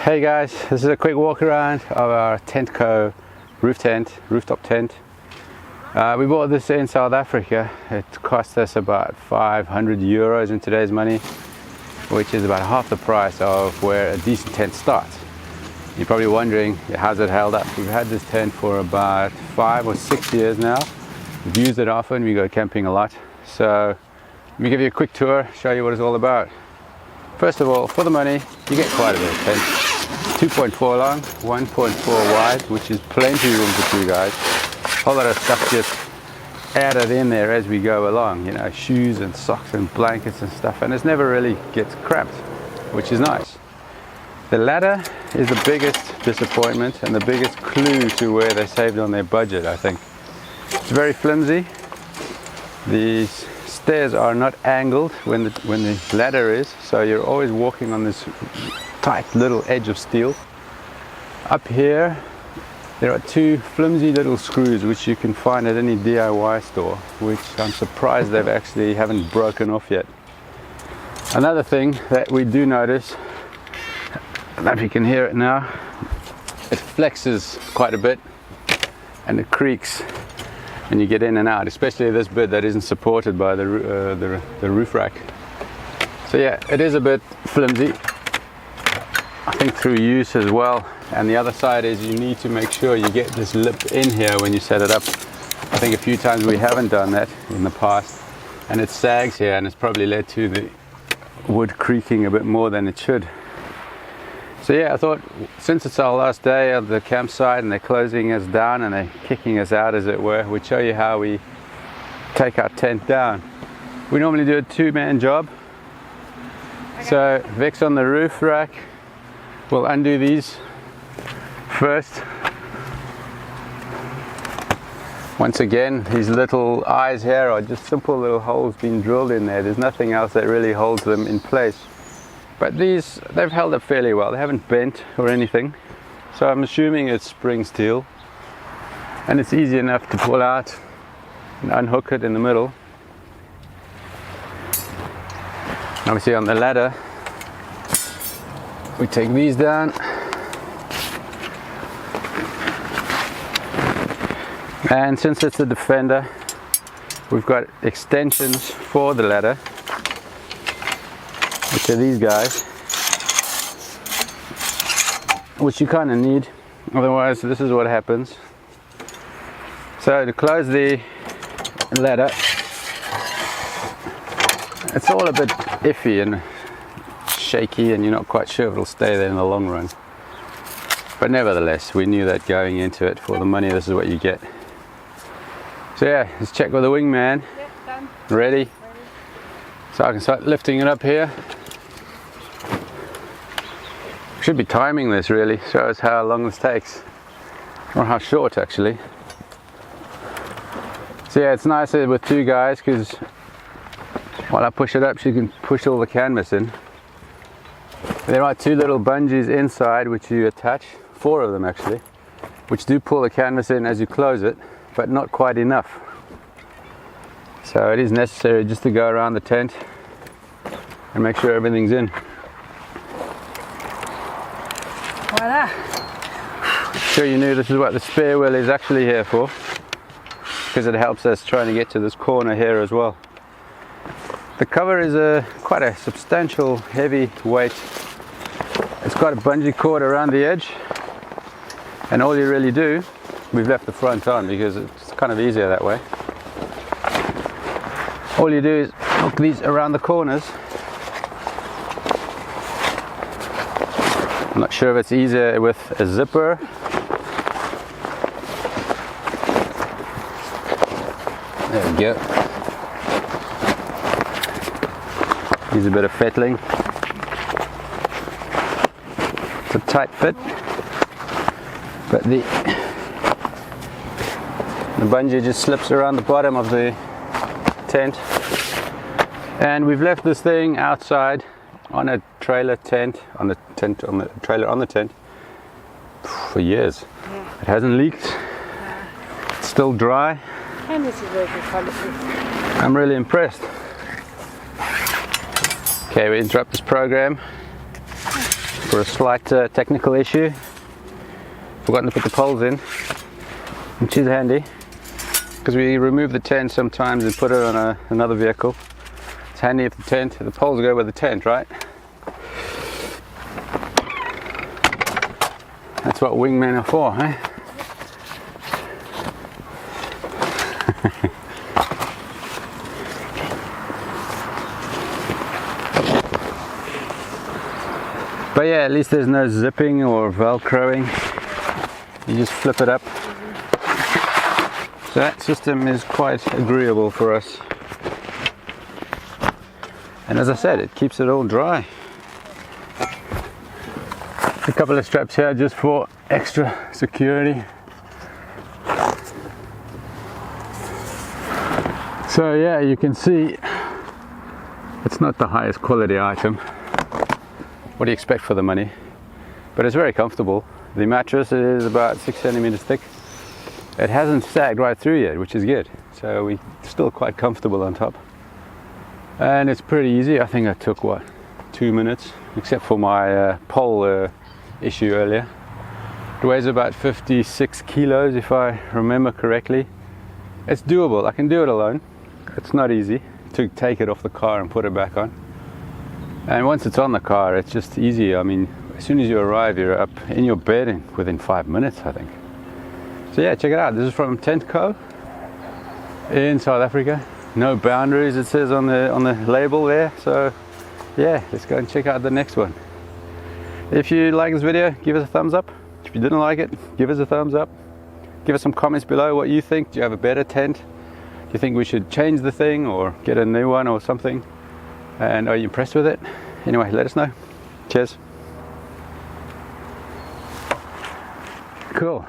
Hey guys, this is a quick walk around of our Tentco rooftop tent. We bought this in South Africa. It cost us about 500 euros in today's money, which is about half the price of where a decent tent starts. You're probably wondering, how's it held up? We've had this tent for about 5 or 6 years now. We've used it often, we go camping a lot. So let me give you a quick tour, show you what it's all about. First of all, for the money, you get quite a bit of tent. 2.4 long, 1.4 wide, which is plenty room for two guys. A whole lot of stuff just added in there as we go along, you know, shoes and socks and blankets and stuff, and it never really gets cramped, which is nice. The ladder is the biggest disappointment and the biggest clue to where they saved on their budget, I think. It's very flimsy. These stairs are not angled when the ladder is, so you're always walking on this tight little edge of steel. Up here there are two flimsy little screws which you can find at any DIY store, which I'm surprised they've actually haven't broken off yet. Another thing that we do notice, I don't know if you can hear it now, it flexes quite a bit and it creaks and you get in and out, especially this bit that isn't supported by the roof rack. So yeah, it is a bit flimsy, I think through use as well. And the other side is you need to make sure you get this lip in here when you set it up. I think a few times we haven't done that in the past and it sags here, and it's probably led to the wood creaking a bit more than it should. So yeah, I thought since it's our last day of the campsite and they're closing us down and they're kicking us out, as it were, we'd show you how we take our tent down. We normally do a two-man job. So Vic's on the roof rack. We'll undo these first. Once again, these little eyes here are just simple little holes being drilled in there. There's nothing else that really holds them in place. But these, they've held up fairly well. They haven't bent or anything. So I'm assuming it's spring steel. And it's easy enough to pull out and unhook it in the middle. Obviously on the ladder, we take these down. And since it's a Defender, we've got extensions for the ladder, which are these guys, which you kind of need, otherwise this is what happens. So to close the ladder, it's all a bit iffy and shaky and you're not quite sure if it'll stay there in the long run. But nevertheless, we knew that going into it. For the money, this is what you get. So yeah, let's check with the Wingman. Yep, done. Ready? So I can start lifting it up here. Should be timing this really, show us how long this takes, or how short actually. So yeah, it's nicer with two guys because while I push it up, she can push all the canvas in. There are two little bungees inside which you attach, 4 of them actually, which do pull the canvas in as you close it, but not quite enough. So it is necessary just to go around the tent and make sure everything's in. Voila. Sure you knew this is what the spare wheel is actually here for, because it helps us trying to get to this corner here as well. The cover is quite a substantial heavy weight. It's got a bungee cord around the edge, and all you really do, we've left the front on because it's kind of easier that way. All you do is hook these around the corners. I'm not sure if it's easier with a zipper. There we go. Needs a bit of fettling. It's a tight fit, but the bungee just slips around the bottom of the tent. And we've left this thing outside on a trailer tent, on the trailer on the tent for years. Yeah. It hasn't leaked. Yeah. It's still dry. And this is very good quality. I'm really impressed. Okay, we interrupt this program for a slight technical issue. Forgotten to put the poles in, which is handy because we remove the tent sometimes and put it on another vehicle. It's handy if the poles go with the tent, right? That's what wingmen are for, eh? But yeah, at least there's no zipping or velcroing. You just flip it up. So that system is quite agreeable for us. And as I said, it keeps it all dry. A couple of straps here just for extra security. So yeah, you can see it's not the highest quality item. What do you expect for the money? But it's very comfortable. The mattress is about 6 centimeters thick. It hasn't sagged right through yet, which is good. So we're still quite comfortable on top. And it's pretty easy. I think I took, 2 minutes, except for my pole issue earlier. It weighs about 56 kilos if I remember correctly. It's doable. I can do it alone. It's not easy to take it off the car and put it back on. And once it's on the car, it's just easy. I mean, as soon as you arrive, you're up in your bed within 5 minutes, I think. So yeah, check it out. This is from Tentco in South Africa. No boundaries, it says on the label there. So yeah, let's go and check out the next one. If you like this video, give us a thumbs up. If you didn't like it, give us a thumbs up. Give us some comments below what you think. Do you have a better tent? Do you think we should change the thing or get a new one or something? And are you impressed with it? Anyway, let us know. Cheers. Cool.